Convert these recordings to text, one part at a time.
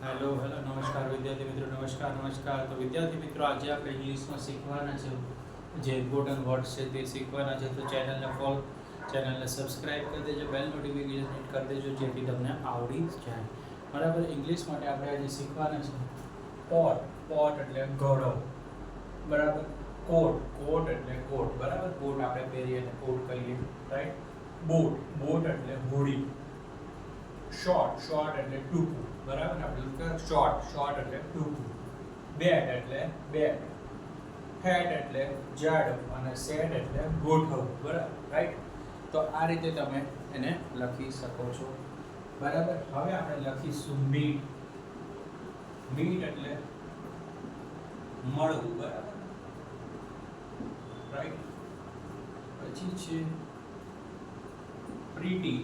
Hello નમસ્કાર વિદ્યાર્થી મિત્રો, નમસ્કાર. તો વિદ્યાર્થી મિત્રો, આજે આપણે ઇંગ્લિશમાં શીખવાના છે જે ઇમ્પોર્ટન્ટ વર્ડ્સ છે તે શીખવાના છે. તો ચેનલને સબસ્ક્રાઇબ કરી દેજો, બેલ નોટિફિકેશન હિટ કરી દેજો જેથી તમને આવડી જાય. બરાબર. ઇંગ્લિશ માટે આપણે આજે શીખવાના છે પોટ એટલે ઘડો. બરાબર. કોટ એટલે કોટ. બરાબર. કોટ આપણે પહેરીએ એટલે કોટ કહીએ, રાઈટ. બોટ એટલે હોડી. શોર્ટ એટલે ટૂંકું. બરાબર. આપણે શોર્ટ એટલે ટૂંકું. બેડ એટલે બેડ. હેડ એટલે જાડું અને સેટ એટલે ગોઠવવું. બરાબર, રાઈટ. તો આ રીતે તમે એને લખી શકો છો. બરાબર. હવે આપણે લખીશું મીટ એટલે મળવું. બરાબર, રાઈટ. પછી છે પ્રીટી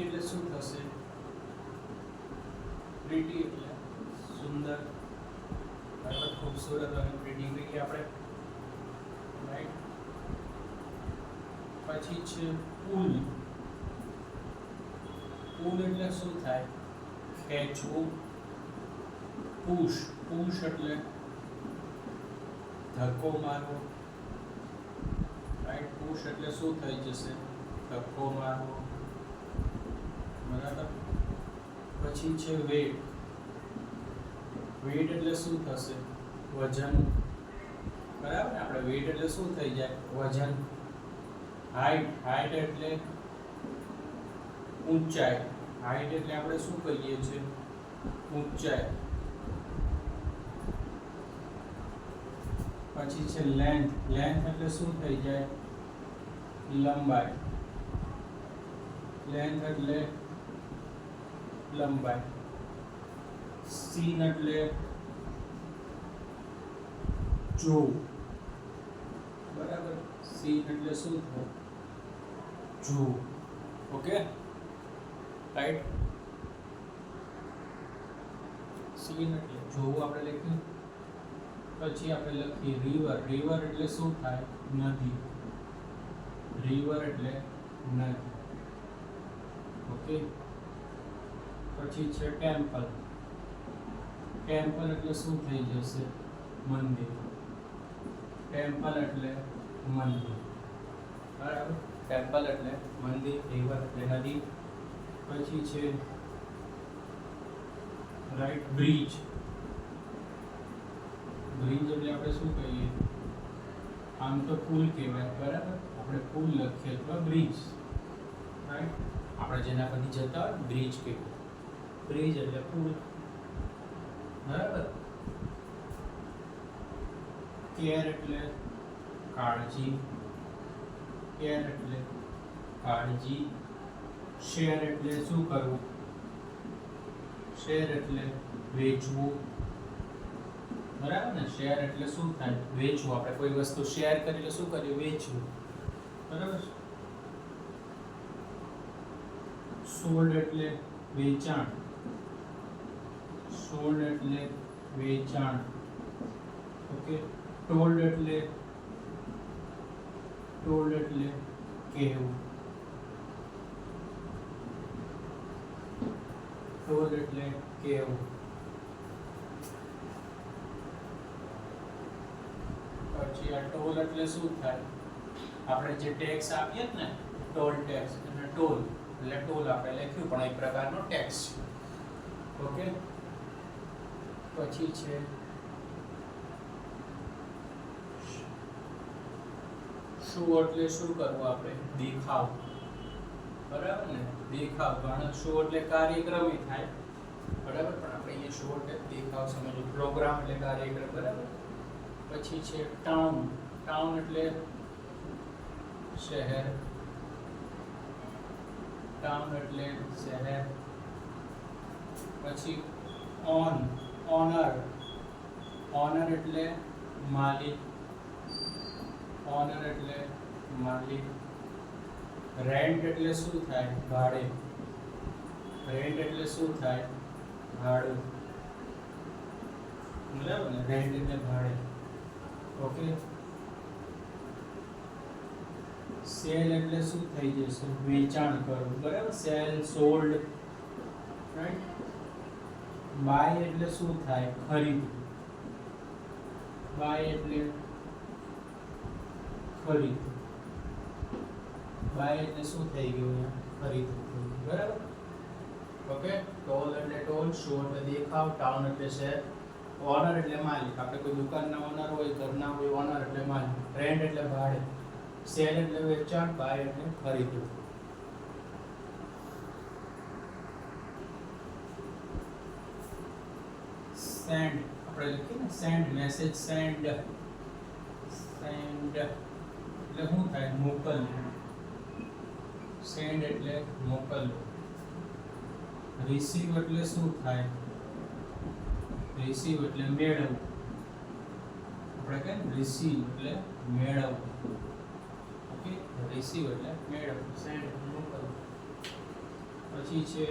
એટલે શું થશે? પ્રીટી એટલે સુંદર. બરાબર, ખૂબસૂરત અને પ્રીટી કહીએ આપણે, રાઈટ. પછી છે પુલ એટલે શું થાય? ખેંચવું. પુશ એટલે ધક્કો મારવો, રાઈટ. પુશ એટલે શું થઈ જશે? ધક્કો મારવો. બરાબર. પછી છે વેટ એટલે શું થશે? વજન. બરાબર. આપણે વેટ એટલે શું થઈ જાય? વજન. હાઈટ એટલે ઊંચાઈ. હાઈટ એટલે આપણે શું કહીએ છીએ? ઊંચાઈ. પછી છે લેન્થ એટલે શું થઈ જાય? લંબાઈ. લેન્થ એટલે લંબાઈ. સીન એટલે જોવું. બરાબર. સીન એટલે શું થાય? જોવું. Okay, right. સીન એટલે જોવું આપણે લખ્યું. પછી આપણે લખીએ રિવર એટલે શું થાય? નદી. રિવર એટલે નદી. ઓકે. પછી છે ટેમ્પલ એટલે શું થઈ જશે? મંદિર. ટેમ્પલ એટલે મંદિર. બરાબર. ટેમ્પલ એટલે મંદિર, રિવર એટલે નદી. પછી છે રાઈટ બ્રિજ એટલે આપણે શું કહીએ? આમ તો પુલ કહેવાય. બરાબર. આપણે પુલ લખીએ અથવા બ્રિજ, રાઈટ. આપણે જેના પરથી જતા હોય બ્રિજ કહેવાય. બ્રિજ એટલે પુલ. બરાબર. કેર એટલે કાળજી. શેર એટલે શું કરવું? શેર એટલે વેચવું. બરાબર ને. શેર એટલે શું થાય? વેચવું. આપણે કોઈ વસ્તુ શેર કરી એટલે શું કરીએ? વેચવું. બરાબર. સોલ્ડ એટલે વેચાણ. ઓકે. ટોલ્ડ એટલે કહેવું. પછી આ ટોલ એટલે શું થાય? આપણે જે ટેક્સ આપીએ ને, ટોલ ટેક્સ એટલે ટોલ આપણે લખ્યું પણ એક પ્રકારનો ટેક્સ છે. ઓકે. પછી છે શો એટલે શું કરવું? આપણે દેખાવ. બરાબર ને. દેખાવ. ઘણા શો એટલે કાર્યક્રમ થાય. બરાબર. પણ આપણે અહીંયા શો એટલે દેખાવ સમજો. પ્રોગ્રામ એટલે કાર્યક્રમ. બરાબર. પછી છે ટાઉન એટલે શહેર. પછી ઓનર એટલે માલિક. રેન્ટ એટલે શું થાય? ભાડે. ભાડું. બરાબર ને. રેન્ટ એટલે ભાડે. ઓકે. સેલ એટલે શું થઈ જશે? વેચાણ કરવું. બરાબર. Cell, sold right. બાય એટલે શું થાય? ખરીદવું. બાય એટલે ખરીદવું. બાય એટલે શું થઈ ગયું? ખરીદવું. બરાબર. ઓકે. ટોલ એટલે ટોલ, શો એટલે દેખાવ, ટાઉન એટલે શહેર, ઓનર એટલે માલિક. આપણે કોઈ દુકાનના ઓનર હોય, ઘરના હોય, ઓનર એટલે માલિક. રેન્ટ એટલે ભાડે, સેલ એટલે વેચાણ, બાય એટલે ખરીદવું. સેન્ડ આપણે લખીએ ને, સેન્ડ મેસેજ, સેન્ડ સેન્ડ એટલે શું થાય? મોકલવું. સેન્ડ એટલે મોકલવું. રિસીવ એટલે શું થાય? રિસીવ એટલે મેળવવું. આપણે કહે ને રિસીવ એટલે મેળવવું. ઓકે, રિસીવ એટલે મેળવવું, સેન્ડ એટલે મોકલવું. પછી છે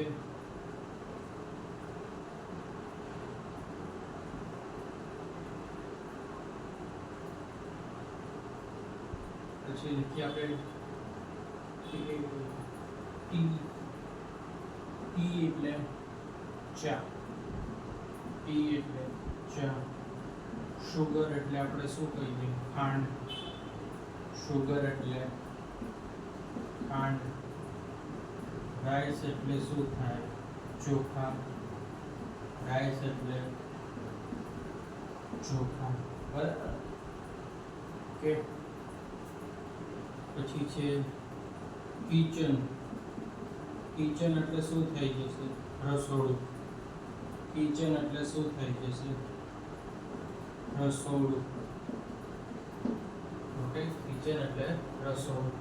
લખીએ આપણે ટી. ટી એટલે ચા. ટી એટલે ચા. શુગર એટલે આપણે શું કહીએ? ખાંડ. શુગર એટલે ખાંડ. રાઈસ એટલે શું થાય? ચોખા. રાઈસ એટલે ચોખા. બરાબર. ઓકે. પછી છે કિચન. કિચન એટલે શું થઈ જશે? રસોડું. કિચન એટલે શું થઈ જશે? રસોડું. ઓકે, કિચન એટલે રસોડું.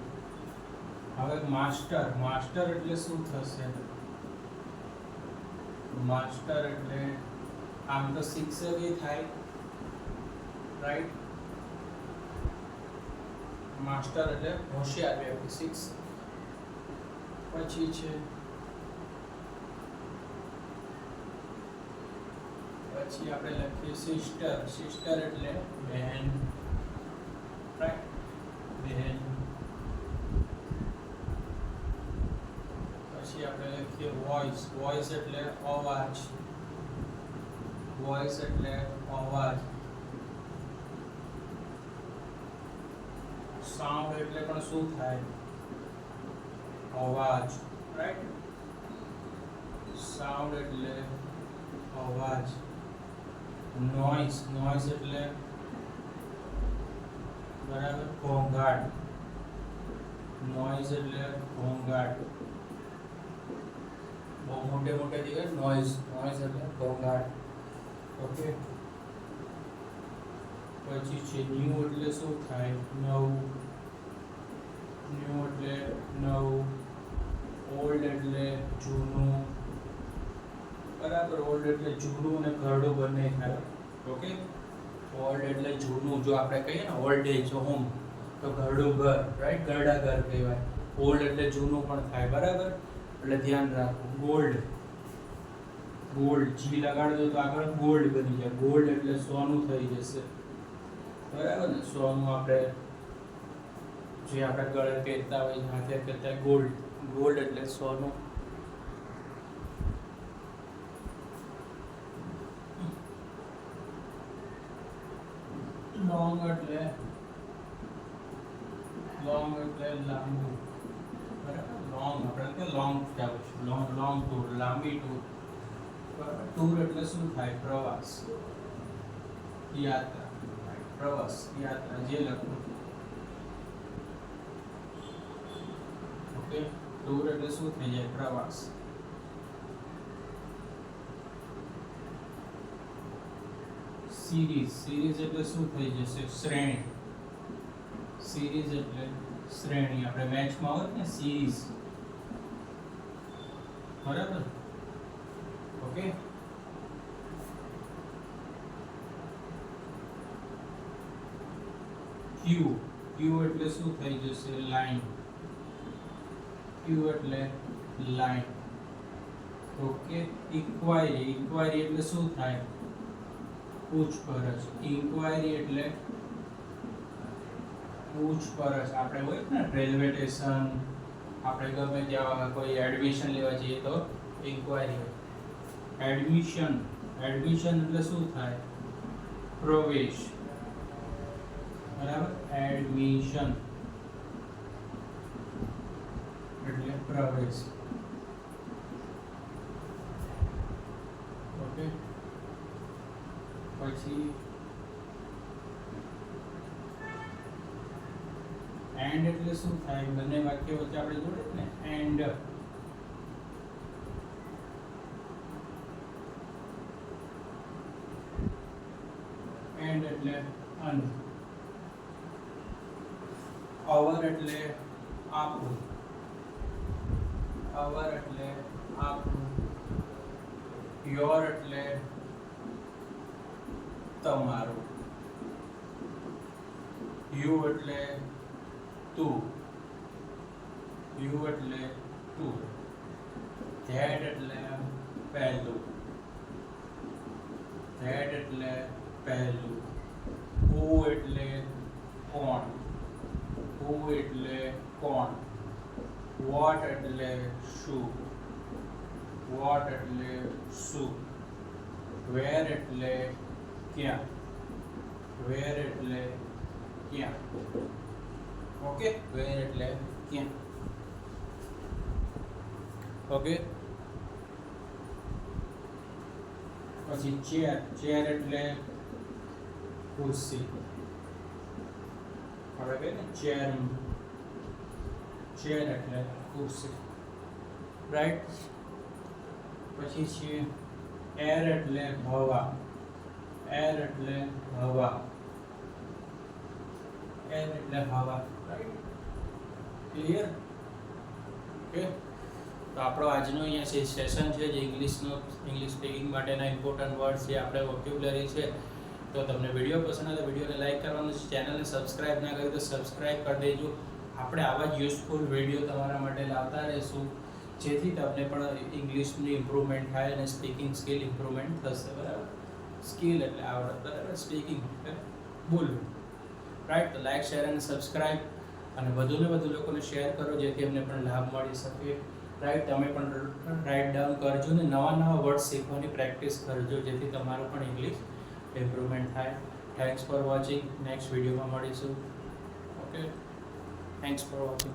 હવે માસ્ટર. માસ્ટર એટલે શું થશે? માસ્ટર એટલે આમ તો શિક્ષક એ થાય, રાઈટ. માસ્ટર એટલે હોશિયાર વ્યક્તિ, શિક્ષક. પછી છે આપણે લખીએ સિસ્ટર. સિસ્ટર એટલે બહેન, રાઈટ, બહેન. પછી આપણે લખીએ વોઇસ. વોઇસ એટલે અવાજ. વોઇસ એટલે અવાજ. સાઉન્ડ એટલે પણ શું થાય? અવાજ, રાઈટ. સાઉન્ડ એટલે અવાજ. નોઇઝ. નોઇઝ એટલે બરાબર ઘોંઘાટ. નોઇઝ એટલે ઘોંઘાટ. બહુ મોટે મોટે જગ્યાએ નોઇઝ. નોઇઝ એટલે ઘોંઘાટ. ઓકે. પછી છે ન્યૂ એટલે શું થાય? નવું. ન્યૂ એટલે નવું. ઓલ્ડ એટલે જૂનું. બરાબર. ઓલ્ડ એટલે જૂનું અને ઘરડું બંને થાય. ઓકે. ઓલ્ડ એટલે જૂનું. જો આપણે કહીએ ને ઓલ્ડ એજ હોમ, તો ઘરડું ઘર, રાઈટ, ઘરડા ઘર કહેવાય. ઓલ્ડ એટલે જૂનું પણ થાય. બરાબર. એટલે ધ્યાન રાખવું. ગોલ્ડ. ગોલ્ડ જી લગાડી દો તો આગળ ગોલ્ડ બની જાય. ગોલ્ડ એટલે સોનું થઈ જશે. બરાબર ને? સોનું આપણે જે આપણે ગળે પહેરતા હોય, હાથે પહેરતા ગોલ્ડ. ગોલ્ડ એટલે સોનું. લોંગ એટલે લાંબુ. બરાબર. લોંગ આપણે કે લોંગ જાવ છે. લોંગ ટૂર, લાંબી ટૂર. ટૂર એટલે શું થાય? પ્રવાસ, યાત્રા. પ્રવાસ, યાત્રા, જે લખો. ઓકે. ટૂર એટલે શું થઈ જાય? પ્રવાસ. સિરીઝ. સિરીઝ એટલે શું થઈ જશે? શ્રેણી. સિરીઝ એટલે શ્રેણી. આપણે મેચમાં હોય ને સિરીઝ. બરાબર. ઓકે. ક્યુ. ક્યુ એટલે શું થઈ જશે? લાઈન. ક્યુ એટલે લાઈન. ઓકે. ઇન્ક્વાયરી. ઇન્ક્વાયરી એટલે શું થાય? પૂછપરછ. ઇન્ક્વાયરી એટલે પૂછપરછ. આપણે હોય ને રેલવે સ્ટેશન, આપણે ગમે ત્યાં કોઈ એડમિશન લેવા જઈએ તો ઇન્ક્વાયરી હોય. એડમિશન એટલે શું થાય? પ્રવેશ, બરાબર. એડમિશન એટલે પ્રવેશ. ઓકે. પછી એન્ડ એટલે શું થાય? બંને વાક્ય વચ્ચે આપણે જોડે ને એન્ડ. એન્ડ એટલે અંત. અવર એટલે આપણું. અવર એટલે આપણું. યોર એટલે તમારું. યુ એટલે તું. યુ એટલે તું. ધેટ એટલે પહેલું. ધેટ એટલે પહેલું. હુ એટલે કોણ. હુ એટલે કોણ. વોટ એટલે શું. વોટ એટલે શું. વેર એટલે ક્યાં. વેર એટલે ક્યાં. ઓકે. વેર એટલે ક્યાં. ઓકે. પછી ચેર. ચેર એટલે ખુરશી. હવે કે ને ચેર. ચેર એટલે ખુરશી. રાઈટ. પછી છે એર એટલે હવા. એર એટલે હવા. એર એટલે હવા. રાઈટ. ક્લિયર? ઓકે. તો આપણો આજનો અહીંયા સેશન છે જે ઇંગ્લિશ સ્પીકિંગ માટેના ઇમ્પોર્ટન્ટ વર્ડ્સ જે આપણે વોકેબ્યુલરી છે. તો તમને વિડીયો પસંદ આવે તો વિડીયોને લાઈક કરવાનું છે. ચેનલને સબસ્ક્રાઇબ ના કરી તો સબસ્ક્રાઇબ કરી દેજો. આપણે આવા જ યુઝફુલ વિડીયો તમારા માટે લાવતા રહીશું જેથી તમને પણ ઇંગ્લિશની ઇમ્પ્રુવમેન્ટ થાય અને સ્પીકિંગ સ્કિલ ઇમ્પ્રુવમેન્ટ થશે. બરાબર. સ્કિલ એટલે આવડત. બરાબર. સ્પીકિંગ એટલે બોલવું. રાઈટ. તો લાઈક, શેર અને સબસ્ક્રાઇબ અને વધુને વધુ લોકોને શેર કરો જેથી એમને પણ લાભ મળી શકે. રાઈટ. તમે પણ રાઇટ ડાઉન કરજો ને નવા વર્ડ શીખવાની પ્રેક્ટિસ કરજો જેથી તમારું પણ ઇંગ્લિશ ઇમ્પ્રુવમેન્ટ થાય. Thanks for watching. નેક્સ્ટ વિડીયોમાં મળીશું. ઓકે. Thanks for watching.